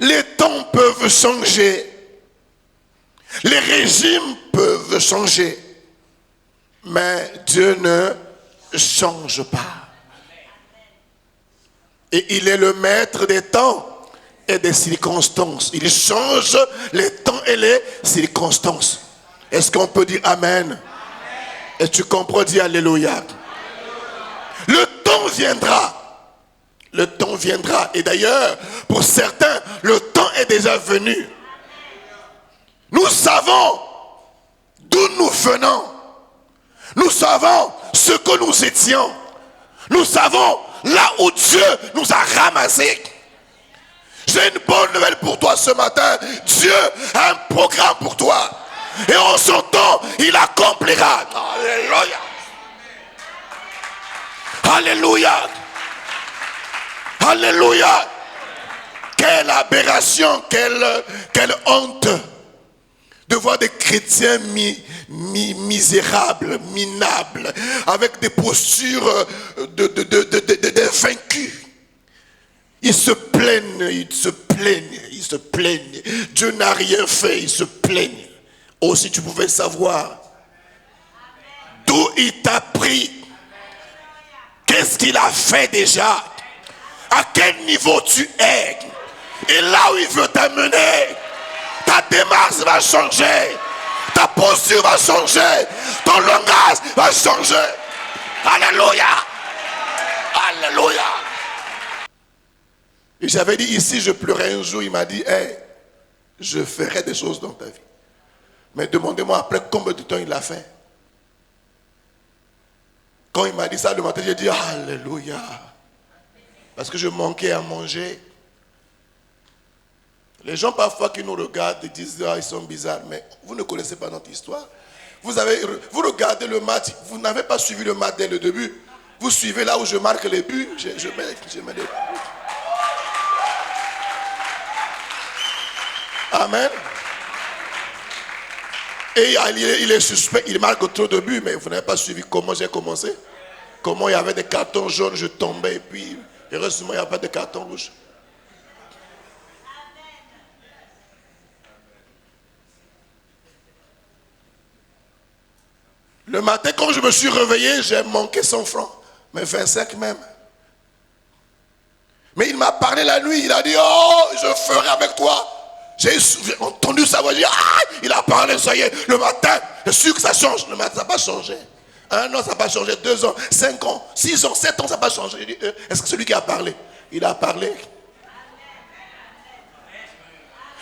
Les temps peuvent changer. Les régimes peuvent changer. Mais Dieu ne change pas. Et il est le maître des temps et des circonstances. Il change les temps et les circonstances. Est-ce qu'on peut dire Amen? Est-ce que tu comprends? Dis Alléluia. Le temps viendra. Le temps viendra. Et d'ailleurs, pour certains, le temps est déjà venu. Nous savons d'où nous venons. Nous savons ce que nous étions. Nous savons là où Dieu nous a ramassés. J'ai une bonne nouvelle pour toi ce matin. Dieu a un programme pour toi. Et en son temps, il accomplira. Alléluia. Alléluia. Alléluia. Quelle aberration, quelle honte de voir des chrétiens misérables, minables, avec des postures de vaincus. Ils se plaignent, ils se plaignent, ils se plaignent. Dieu n'a rien fait, ils se plaignent. Oh, si tu pouvais savoir d'où il t'a pris, qu'est-ce qu'il a fait déjà, à quel niveau tu es, et là où il veut t'amener, ta démarche va changer, ta posture va changer, ton langage va changer. Alléluia. Alléluia. Et j'avais dit ici, je pleurais un jour, il m'a dit, hey, je ferai des choses dans ta vie. Mais demandez-moi après combien de temps il l'a fait. Quand il m'a dit ça le matin, j'ai dit, Alléluia. Parce que je manquais à manger. Les gens parfois qui nous regardent et disent, ah, ils sont bizarres, mais vous ne connaissez pas notre histoire. Vous regardez le match, vous n'avez pas suivi le match dès le début. Vous suivez là où je marque les buts, je mets les buts. Amen. Et il est suspect, il marque trop de buts, mais vous n'avez pas suivi comment j'ai commencé. Comment il y avait des cartons jaunes, je tombais, et puis heureusement il n'y a pas de cartons rouges. Le matin, quand je me suis réveillé, j'ai manqué 100 francs, mais 25 même. Mais il m'a parlé la nuit, il a dit, oh, je ferai avec toi. J'ai entendu sa voix, j'ai dit, ah, il a parlé, ça y est, le matin, je suis sûr que ça change. Le matin, ça n'a pas changé. 1 an, ça n'a pas changé. 2 ans, 5 ans, 6 ans, 7 ans, ça n'a pas changé. J'ai dit, est-ce que c'est lui qui a parlé? Il a parlé.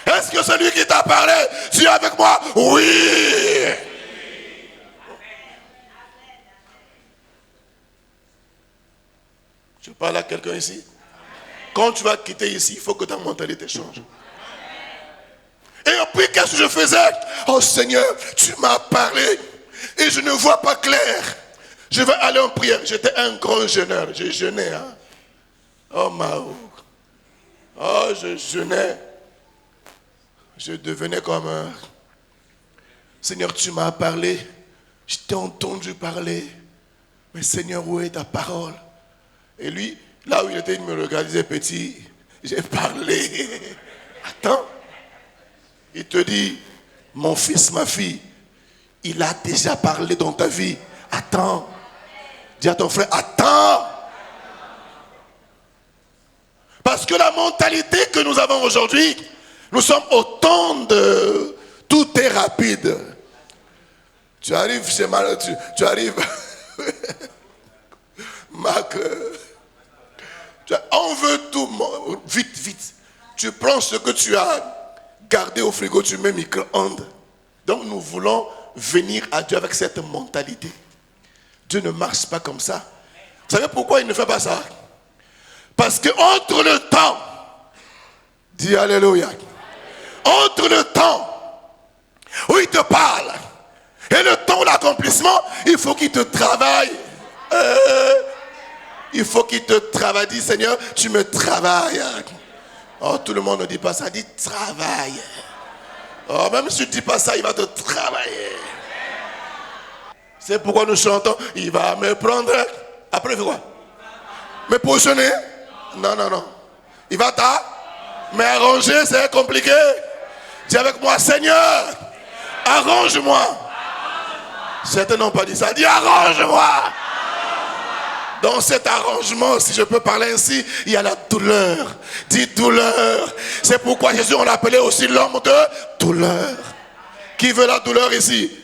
Est-ce que c'est lui qui t'a parlé? Tu es avec moi? Oui. Je parle à quelqu'un ici. Quand tu vas quitter ici, il faut que ta mentalité change. Et puis, qu'est-ce que je faisais? Oh Seigneur, tu m'as parlé et je ne vois pas clair. Je vais aller en prière. J'étais un grand jeûneur. J'ai jeûné. Hein? Oh Mao. Oh, je jeûnais. Je devenais comme un... Seigneur, tu m'as parlé. Je t'ai entendu parler. Mais Seigneur, où est ta parole? Et lui, là où il était, il me regardait, il disait, petit, j'ai parlé. Attends. Il te dit, mon fils, ma fille, il a déjà parlé dans ta vie. Attends. Dis à ton frère, attends. Parce que la mentalité que nous avons aujourd'hui, nous sommes au temps de tout est rapide. Tu arrives chez Marc, tu arrives, Marc, on veut tout, vite, vite. Tu prends ce que tu as gardé au frigo, tu mets micro-ondes. Donc nous voulons venir à Dieu avec cette mentalité. Dieu ne marche pas comme ça. Vous savez pourquoi il ne fait pas ça? Parce que entre le temps, dis Alléluia, entre le temps où il te parle et le temps de l'accomplissement, il faut qu'il te travaille. Il faut qu'il te travaille. Dis Seigneur, tu me travailles. Oh, tout le monde ne dit pas ça, dit travaille. Oh, même si tu ne dis pas ça, il va te travailler. C'est pourquoi nous chantons, il va me prendre. Après, il fait quoi? Me positionner? Non, non, non. Il va Mais arranger, c'est compliqué. Dis avec moi, Seigneur, arrange-moi. Certains n'ont pas dit ça. Dis arrange-moi. Dans cet arrangement, si je peux parler ainsi, il y a la douleur. Dis douleur. C'est pourquoi Jésus, on l'appelait aussi l'homme de douleur. Qui veut la douleur ici?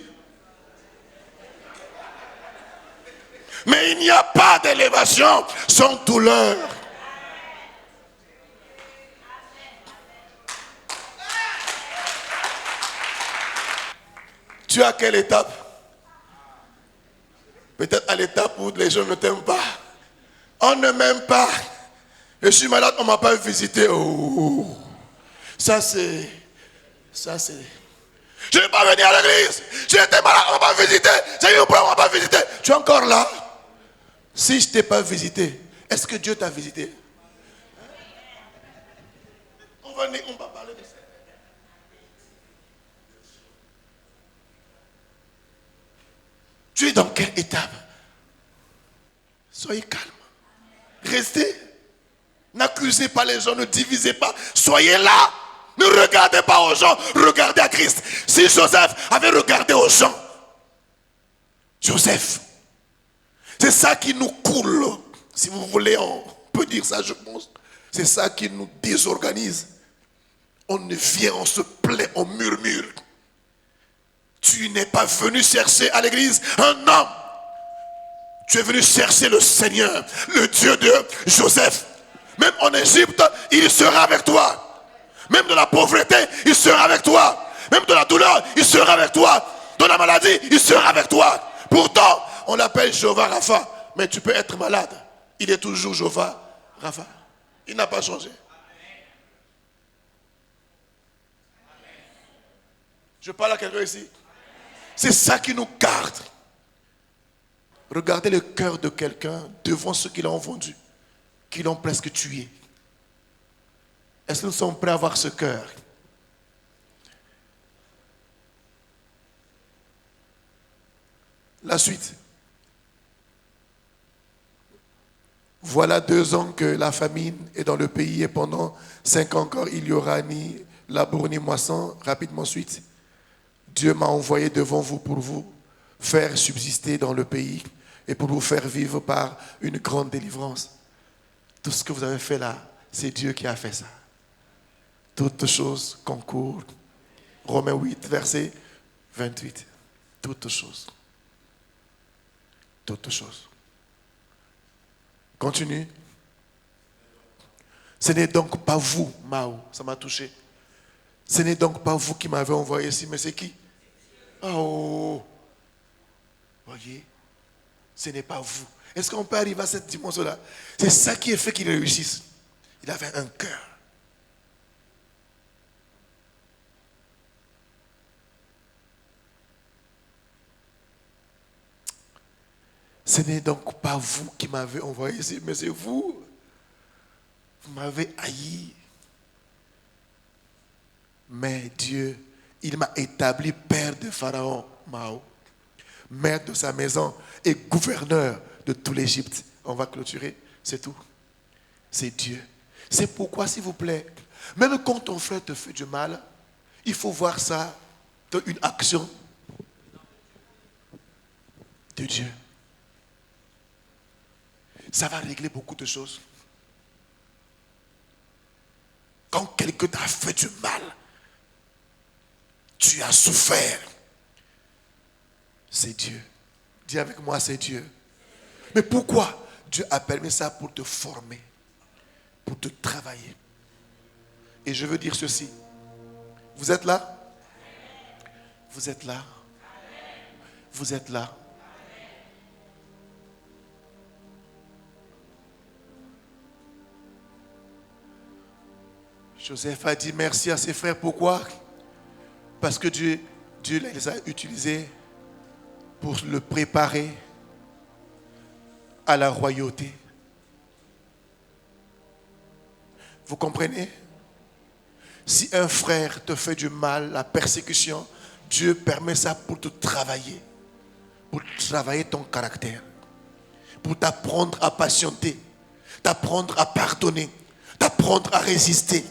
Mais il n'y a pas d'élévation sans douleur. Tu es à quelle étape? Peut-être à l'étape où les gens ne t'aiment pas. On ne m'aime pas. Je suis malade, on ne m'a pas visité. Oh. Ça c'est... Je ne vais pas venir à l'église. J'étais malade, on ne m'a pas visité. J'ai eu un problème, on ne m'a pas visité. Tu es encore là? Si je ne t'ai pas visité, est-ce que Dieu t'a visité? On va parler de ça. Tu es dans quelle étape? Soyez calme. Restez. N'accusez pas les gens, ne divisez pas. Soyez là. Ne regardez pas aux gens, regardez à Christ. Si Joseph avait regardé aux gens, Joseph, c'est ça qui nous coule. Si vous voulez, on peut dire ça, je pense. C'est ça qui nous désorganise. On ne vient, on se plaint, on murmure. Tu n'es pas venu chercher à l'église un homme. Tu es venu chercher le Seigneur, le Dieu de Joseph. Même en Égypte, il sera avec toi. Même de la pauvreté, il sera avec toi. Même de la douleur, il sera avec toi. De la maladie, il sera avec toi. Pourtant, on l'appelle Jéhovah Rapha. Mais tu peux être malade. Il est toujours Jéhovah Rapha. Il n'a pas changé. Je parle à quelqu'un ici. C'est ça qui nous garde. Regardez le cœur de quelqu'un devant ceux qui l'ont vendu, qui l'ont presque tué. Est-ce que nous sommes prêts à avoir ce cœur? La suite. Voilà 2 ans que la famine est dans le pays et pendant 5 ans encore il n'y aura ni labour ni moisson. Rapidement suite. Dieu m'a envoyé devant vous pour vous faire subsister dans le pays et pour vous faire vivre par une grande délivrance. Tout ce que vous avez fait là, c'est Dieu qui a fait ça. Toutes choses concourent. Romains 8, verset 28. Toutes choses. Toutes choses. Continue. Ce n'est donc pas vous, Mao, ça m'a touché. Ce n'est donc pas vous qui m'avez envoyé ici, mais c'est qui? Oh, voyez, ce n'est pas vous. Est-ce qu'on peut arriver à cette dimension-là? C'est ça qui a fait qu'il réussisse. Il avait un cœur. Ce n'est donc pas vous qui m'avez envoyé ici, mais c'est vous. Vous m'avez haï. Mais Dieu, il m'a établi père de Pharaon, Mao, maître de sa maison et gouverneur de tout l'Égypte. On va clôturer, c'est tout. C'est Dieu. C'est pourquoi, s'il vous plaît, même quand ton frère te fait du mal, il faut voir ça dans une action de Dieu. Ça va régler beaucoup de choses. Quand quelqu'un t'a fait du mal, tu as souffert. C'est Dieu. Dis avec moi, c'est Dieu. Mais pourquoi? Dieu a permis ça pour te former, pour te travailler. Et je veux dire ceci. Vous êtes là? Vous êtes là? Vous êtes là? Joseph a dit merci à ses frères. Pourquoi? Parce que Dieu les a utilisés pour le préparer à la royauté. Vous comprenez? Si un frère te fait du mal, la persécution, Dieu permet ça pour te travailler ton caractère, pour t'apprendre à patienter, t'apprendre à pardonner, t'apprendre à résister.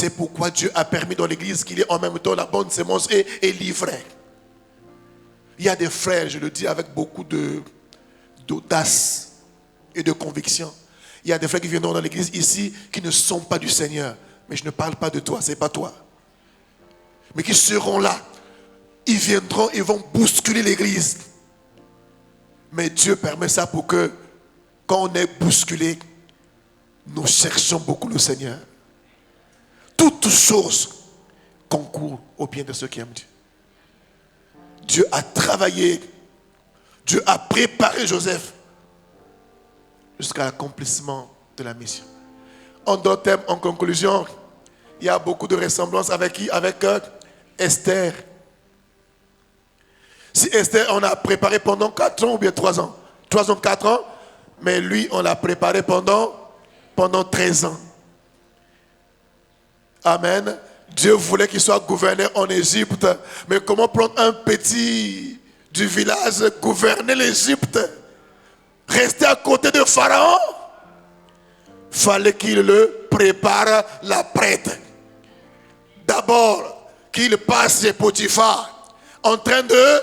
C'est pourquoi Dieu a permis dans l'église qu'il y ait en même temps la bonne sémence et l'ivraie. Il y a des frères, je le dis avec beaucoup d'audace et de conviction. Il y a des frères qui viendront dans l'église ici qui ne sont pas du Seigneur. Mais je ne parle pas de toi, ce n'est pas toi. Mais qui seront là. Ils viendront, ils vont bousculer l'église. Mais Dieu permet ça pour que, quand on est bousculé, nous cherchons beaucoup le Seigneur. Toutes choses concourent au bien de ceux qui aiment Dieu. Dieu a travaillé, Dieu a préparé Joseph jusqu'à l'accomplissement de la mission. En d'autres termes, en conclusion, il y a beaucoup de ressemblances avec qui? Avec Esther. Si Esther, on l'a préparé pendant 4 ans ou bien 3 ans. 3 ans, 4 ans. Mais lui, on l'a préparé pendant 13 ans. Amen. Dieu voulait qu'il soit gouverneur en Égypte. Mais comment prendre un petit du village, gouverner l'Égypte, rester à côté de Pharaon? Fallait qu'il le prépare la prête. D'abord, qu'il passe chez Potiphar en train de...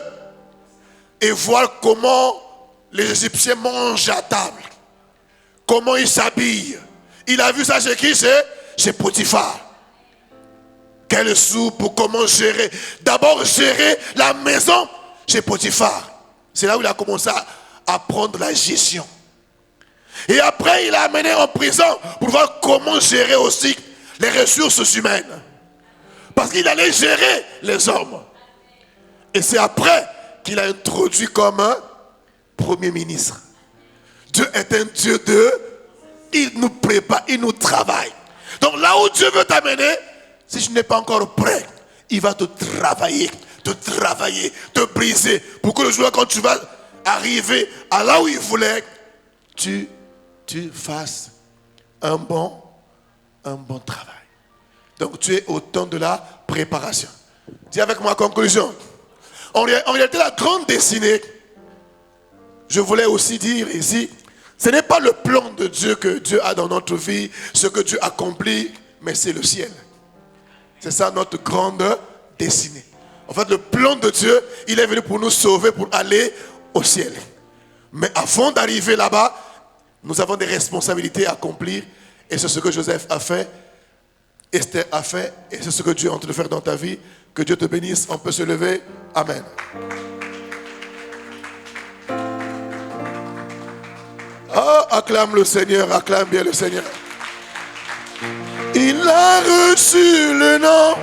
et voir comment les Égyptiens mangent à table. Comment ils s'habillent. Il a vu ça chez qui? Chez Potiphar. Quelle soupe, comment gérer. D'abord gérer la maison chez Potiphar. C'est là où il a commencé à prendre la gestion. Et après, il l'a amené en prison pour voir comment gérer aussi les ressources humaines. Parce qu'il allait gérer les hommes. Et c'est après qu'il a introduit comme un premier ministre. Dieu est un Dieu il nous prépare, il nous travaille. Donc là où Dieu veut t'amener, si je n'ai pas encore prêt, il va te travailler, te briser. Pour que le jour quand tu vas arriver à là où il voulait, tu fasses un bon travail. Donc tu es au temps de la préparation. Dis avec moi conclusion. En réalité, la grande destinée, je voulais aussi dire ici, ce n'est pas le plan de Dieu que Dieu a dans notre vie, ce que Dieu accomplit, mais c'est le ciel. C'est ça notre grande destinée. En fait, le plan de Dieu, il est venu pour nous sauver, pour aller au ciel. Mais avant d'arriver là-bas, nous avons des responsabilités à accomplir. Et c'est ce que Joseph a fait, Esther a fait, et c'est ce que Dieu est en train de faire dans ta vie. Que Dieu te bénisse. On peut se lever. Amen. Oh, acclame le Seigneur, acclame bien le Seigneur. Il a reçu